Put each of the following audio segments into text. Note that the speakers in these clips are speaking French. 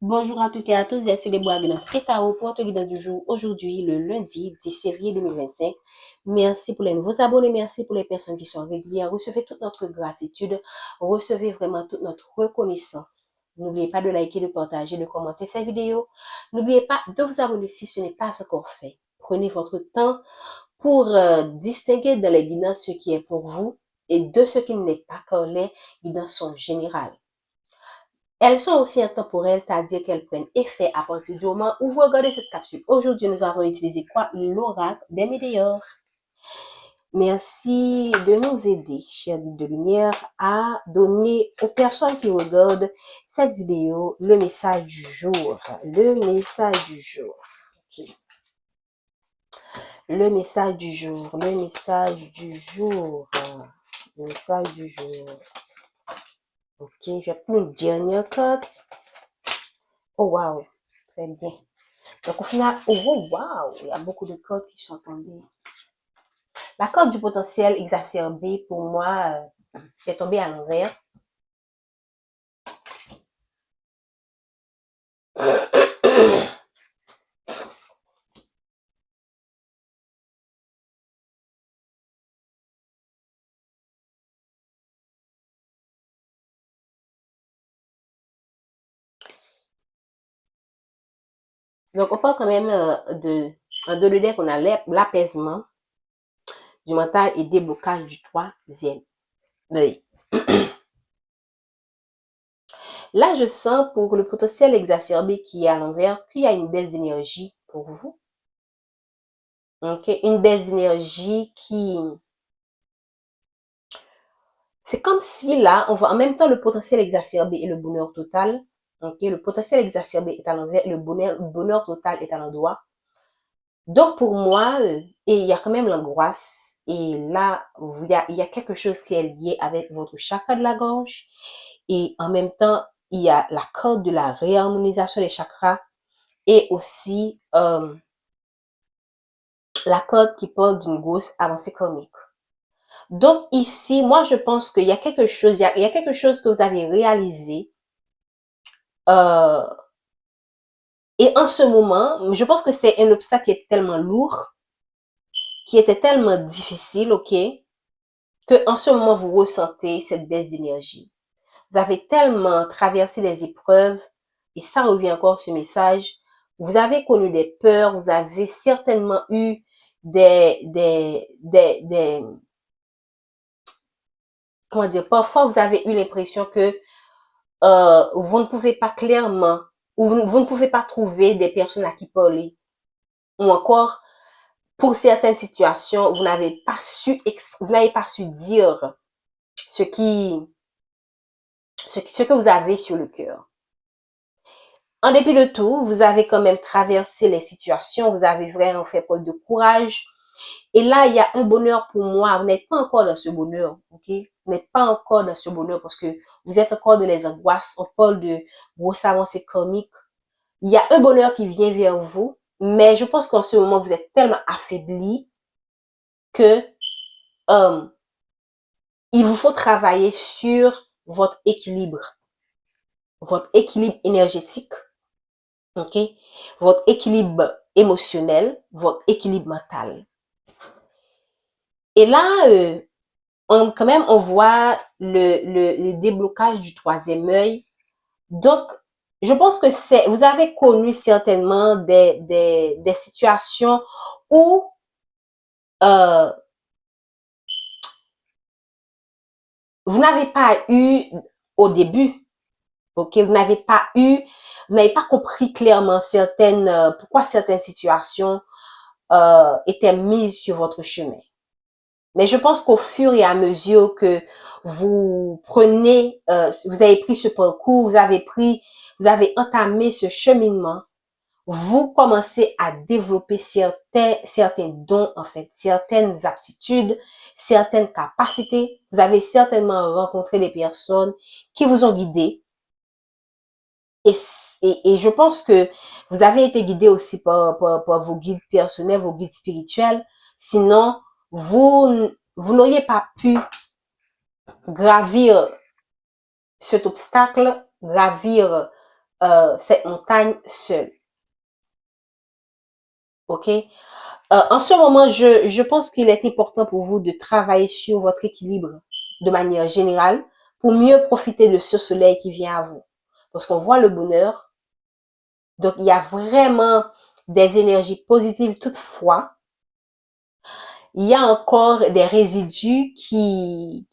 Bonjour à toutes et à tous, c'est les Bois-Guinness et Tao pour notre guide du jour aujourd'hui, le lundi 10 février 2025. Merci pour les nouveaux abonnés, merci pour les personnes qui sont régulières. Recevez toute notre gratitude, recevez vraiment toute notre reconnaissance. N'oubliez pas de liker, de partager, de commenter cette vidéo. N'oubliez pas de vous abonner si ce n'est pas encore fait. Prenez votre temps pour distinguer dans les guidances ce qui est pour vous et de ce qui n'est pas, car les guidances sont générales. Elles sont aussi intemporelles, c'est-à-dire qu'elles prennent effet à partir du moment où vous regardez cette capsule. Aujourd'hui, nous avons utilisé quoi? L'oracle des médiors. Merci de nous aider, chers guides de lumière, à donner aux personnes qui regardent cette vidéo le message du jour. Le message du jour. Okay. Le message du jour. Le message du jour. Le message du jour. Ok, je vais prendre une dernière carte. Oh, wow. Très bien. Donc, au final, oh, wow, il y a beaucoup de codes qui sont tombées. La corde du potentiel exacerbé, pour moi, est tombée à l'envers. Donc, on parle quand même de l'idée qu'on a l'apaisement du mental et déblocage du troisième œil. Là, je sens pour le potentiel exacerbé qui est à l'envers qu'il y a une baisse d'énergie pour vous. Ok, une baisse d'énergie qui... C'est comme si là, on voit en même temps le potentiel exacerbé et le bonheur total. Ok, le potentiel exacerbé est à l'envers, le bonheur total est à l'endroit. Donc pour moi, et il y a quand même l'angoisse. Et là, il y a quelque chose qui est lié avec votre chakra de la gorge. Et en même temps, il y a la corde de la réharmonisation des chakras. Et aussi la corde qui parle d'une grosse avancée karmique. Donc ici, moi je pense qu'il y a quelque chose, il y a quelque chose que vous avez réalisé. Et en ce moment, je pense que c'est un obstacle qui était tellement lourd, qui était tellement difficile, ok, que en ce moment, vous ressentez cette baisse d'énergie. Vous avez tellement traversé les épreuves, et ça revient encore ce message. Vous avez connu des peurs, vous avez certainement eu comment dire, parfois vous avez eu l'impression que vous ne pouvez pas clairement, ou vous ne pouvez pas trouver des personnes à qui parler. Ou encore, pour certaines situations, vous n'avez pas su dire ce que vous avez sur le cœur. En dépit de tout, vous avez quand même traversé les situations, vous avez vraiment fait preuve de courage. Et là, il y a un bonheur pour moi. Vous n'êtes pas encore dans ce bonheur, ok? Vous n'êtes pas encore dans ce bonheur parce que vous êtes encore dans les angoisses. On parle de grosses avancées comiques. Il y a un bonheur qui vient vers vous, mais je pense qu'en ce moment, vous êtes tellement affaibli que il vous faut travailler sur votre équilibre énergétique, ok, votre équilibre émotionnel, votre équilibre mental. Et là, quand même, on voit le déblocage du troisième œil. Donc, je pense que vous avez connu certainement des situations où vous n'avez pas eu au début, ok, vous n'avez pas compris clairement pourquoi certaines situations étaient mises sur votre chemin. Mais je pense qu'au fur et à mesure que vous avez pris ce parcours, vous avez entamé ce cheminement, vous commencez à développer certains dons, en fait, certaines aptitudes, certaines capacités. Vous avez certainement rencontré des personnes qui vous ont guidé. Et je pense que vous avez été guidé aussi par vos guides personnels, vos guides spirituels. Sinon, vous n'auriez pas pu gravir cet obstacle, gravir cette montagne seul. OK? En ce moment, je pense qu'il est important pour vous de travailler sur votre équilibre de manière générale pour mieux profiter de ce soleil qui vient à vous. Parce qu'on voit le bonheur. Donc, il y a vraiment des énergies positives. Toutefois, il y a encore des résidus qui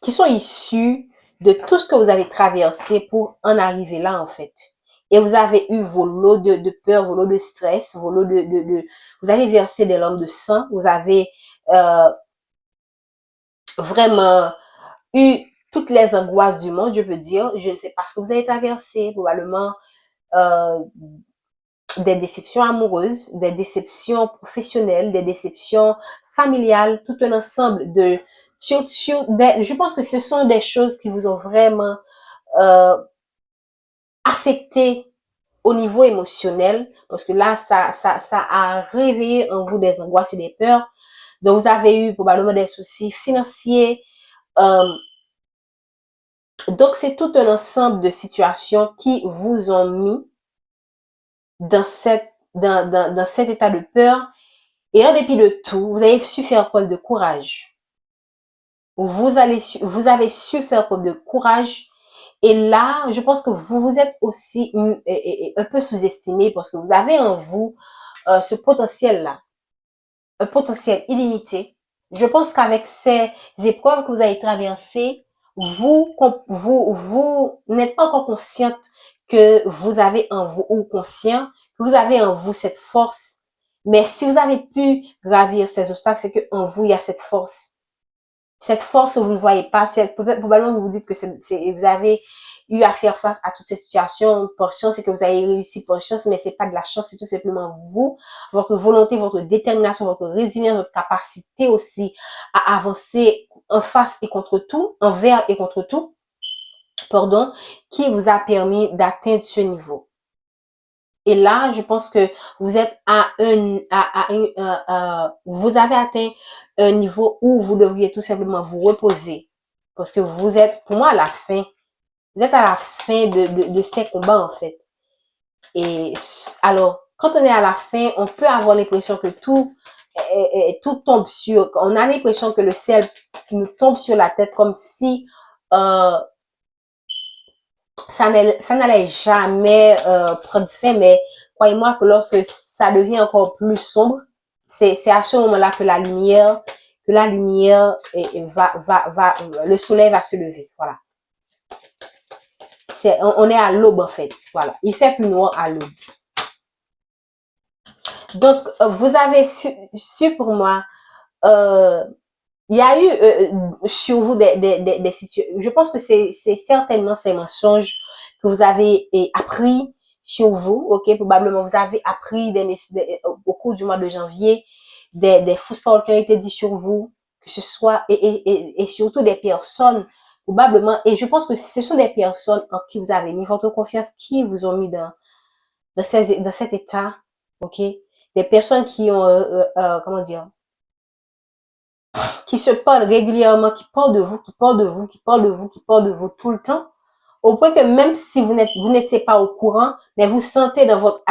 sont issus de tout ce que vous avez traversé pour en arriver là, en fait. Et vous avez eu vos lots de peur, vos lots de stress, vos lots vous avez versé des larmes de sang, vous avez euh, vraiment eu toutes les angoisses du monde, je peux dire. Je ne sais pas ce que vous avez traversé, probablement euh, des déceptions amoureuses, des déceptions professionnelles, des déceptions familiales, tout un ensemble de je pense que ce sont des choses qui vous ont vraiment euh, affecté au niveau émotionnel, parce que là, ça a réveillé en vous des angoisses et des peurs. Donc, vous avez eu probablement des soucis financiers. Euh, donc, c'est tout un ensemble de situations qui vous ont mis dans cet état de peur. Et en dépit de tout, vous avez su faire preuve de courage. Vous avez su faire preuve de courage. Et là, je pense que vous vous êtes aussi un peu sous-estimé parce que vous avez en vous ce potentiel-là, un potentiel illimité. Je pense qu'avec ces épreuves que vous avez traversées, vous n'êtes pas encore consciente que vous avez en vous, ou conscient que vous avez en vous cette force. Mais si vous avez pu gravir ces obstacles, c'est que en vous, il y a cette force. Cette force que vous ne voyez pas, probablement vous vous dites que vous avez eu à faire face à toute cette situation par chance et que vous avez réussi par chance, mais c'est pas de la chance, c'est tout simplement vous, votre volonté, votre détermination, votre résilience, votre capacité aussi à avancer en face et contre tout, envers et contre tout, pardon, qui vous a permis d'atteindre ce niveau. Et là, je pense que vous êtes vous avez atteint un niveau où vous devriez tout simplement vous reposer. Parce que vous êtes, pour moi, à la fin. Vous êtes à la fin de ces combats, en fait. Et alors, quand on est à la fin, on peut avoir l'impression que tout tombe on a l'impression que le ciel nous tombe sur la tête comme si, euh, ça n'allait jamais prendre fin, mais croyez-moi que lorsque ça devient encore plus sombre, c'est à ce moment-là que la lumière le soleil va se lever. Voilà. On est à l'aube en fait. Voilà. Il fait plus noir à l'aube. Donc, vous avez su pour moi, euh, il y a eu sur vous des situations. Je pense que c'est certainement ces mensonges que vous avez appris sur vous. Ok, probablement vous avez appris au cours du mois de janvier des fausses paroles qui ont été dites sur vous, que ce soit et surtout des personnes probablement. Et je pense que ce sont des personnes en qui vous avez mis votre confiance, qui vous ont mis dans cet état. Ok, des personnes qui ont comment dire, qui se parlent régulièrement, qui parlent de vous, qui parlent de vous, qui parlent de vous, qui parlent de vous tout le temps, au point que même si vous n'étiez pas au courant, mais vous sentez dans votre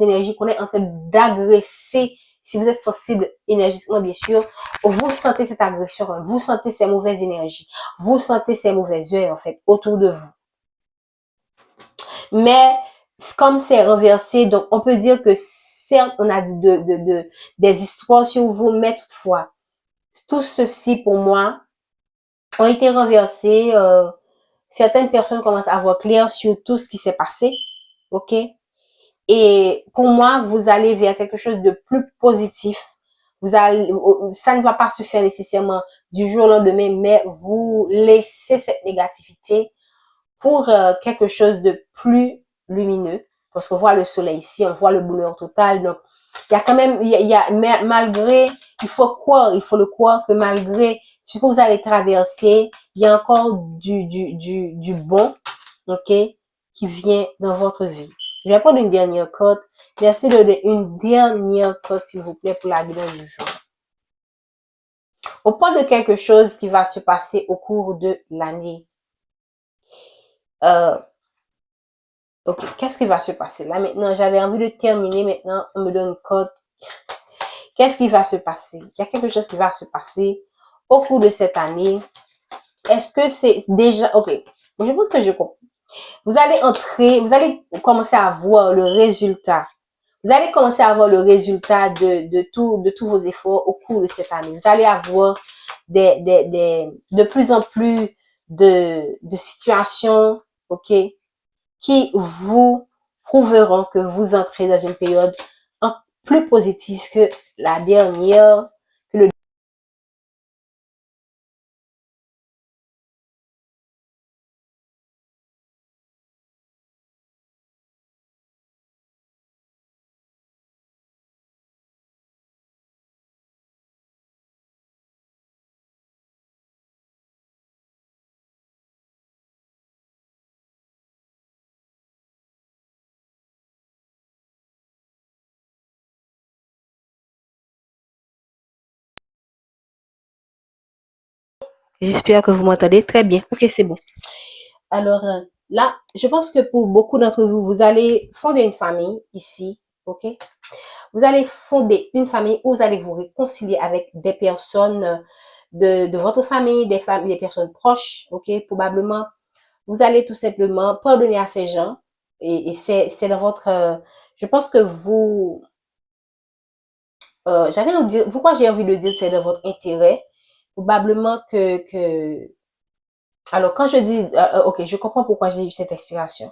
énergie qu'on est en train d'agresser, si vous êtes sensible énergétiquement, bien sûr, vous sentez cette agression, vous sentez ces mauvaises énergies, vous sentez ces mauvaises heures, en fait, autour de vous. Mais, comme c'est renversé, donc on peut dire que certes, on a dit des histoires sur vous, mais toutefois, tout ceci pour moi ont été renversés. Certaines personnes commencent à voir clair sur tout ce qui s'est passé. OK? Et pour moi, vous allez vers quelque chose de plus positif. Ça ne va pas se faire nécessairement du jour au lendemain, mais vous laissez cette négativité pour quelque chose de plus lumineux. Parce qu'on voit le soleil ici, on voit le bonheur total. Donc, il y a quand même, malgré, il faut le croire que malgré ce que vous avez traversé, il y a encore du bon, ok, qui vient dans votre vie. Je vais prendre une dernière carte. Merci de donner une dernière carte, s'il vous plaît, pour la guidance du jour. On parle de quelque chose qui va se passer au cours de l'année. Ok, qu'est-ce qui va se passer là maintenant? J'avais envie de terminer. Maintenant, on me donne code. Qu'est-ce qui va se passer? Il y a quelque chose qui va se passer au cours de cette année. Est-ce que c'est déjà... Ok, je pense que je comprends. Vous allez entrer, vous allez commencer à voir le résultat. Vous allez commencer à voir le résultat de tous vos efforts au cours de cette année. Vous allez avoir de plus en plus de situations, ok, qui vous prouveront que vous entrez dans une période plus positive que la dernière, que le J'espère que vous m'entendez très bien. Ok, c'est bon. Alors là, je pense que pour beaucoup d'entre vous, vous allez fonder une famille ici, ok? Vous allez fonder une famille où vous allez vous réconcilier avec des personnes de votre famille, des personnes proches, ok? Probablement, vous allez tout simplement pardonner à ces gens et c'est dans votre... je pense que vous... j'avais envie de dire... Pourquoi j'ai envie de dire c'est dans votre intérêt? Probablement que alors, quand je dis, ok, je comprends pourquoi j'ai eu cette inspiration.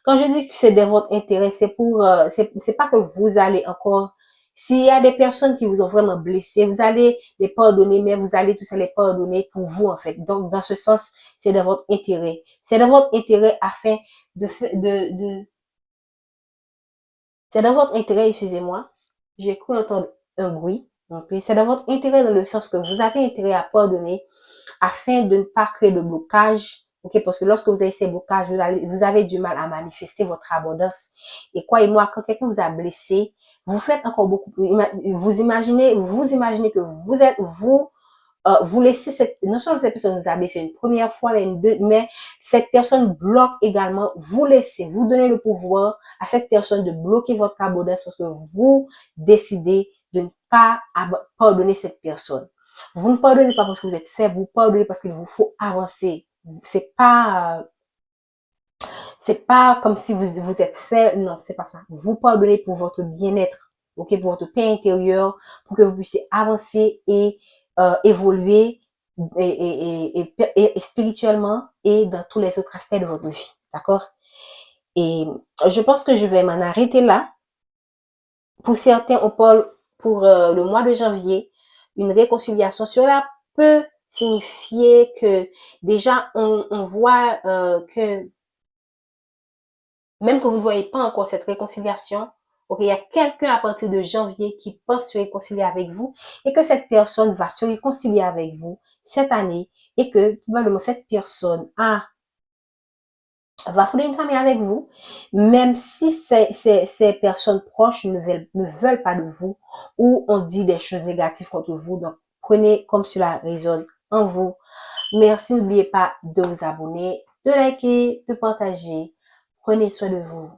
Quand je dis que c'est de votre intérêt, c'est pour, c'est pas que vous allez encore, s'il y a des personnes qui vous ont vraiment blessé, vous allez les pardonner, mais vous allez tous les pardonner pour vous, en fait. Donc, dans ce sens, c'est de votre intérêt. C'est de votre intérêt afin c'est dans votre intérêt, excusez-moi, j'ai cru entendre un bruit. Okay? C'est dans votre intérêt dans le sens que vous avez intérêt à pardonner afin de ne pas créer de blocage. Okay? Parce que lorsque vous avez ces blocages, vous avez du mal à manifester votre abondance. Et croyez-moi, quand quelqu'un vous a blessé, vous faites encore beaucoup plus. Vous imaginez que vous laissez non seulement cette personne vous a blessé une première fois, mais cette personne bloque également, vous donnez le pouvoir à cette personne de bloquer votre abondance parce que vous décidez de ne pas pardonner cette personne. Vous ne pardonnez pas parce que vous êtes faible, vous pardonnez parce qu'il vous faut avancer. C'est pas comme si vous êtes faible, non, c'est pas ça. Vous pardonnez pour votre bien-être, ok, pour votre paix intérieure, pour que vous puissiez avancer et évoluer et spirituellement et dans tous les autres aspects de votre vie, d'accord? Et je pense que je vais m'en arrêter là. Pour certains, on parle pour le mois de janvier, une réconciliation. Cela peut signifier que déjà on voit que même que vous ne voyez pas encore cette réconciliation, ok, il y a quelqu'un à partir de janvier qui pense se réconcilier avec vous et que cette personne va se réconcilier avec vous cette année et que probablement cette personne va fonder une famille avec vous, même si ces personnes proches ne veulent pas de vous ou on dit des choses négatives contre vous. Donc, prenez comme cela résonne en vous. Merci, n'oubliez pas de vous abonner, de liker, de partager. Prenez soin de vous.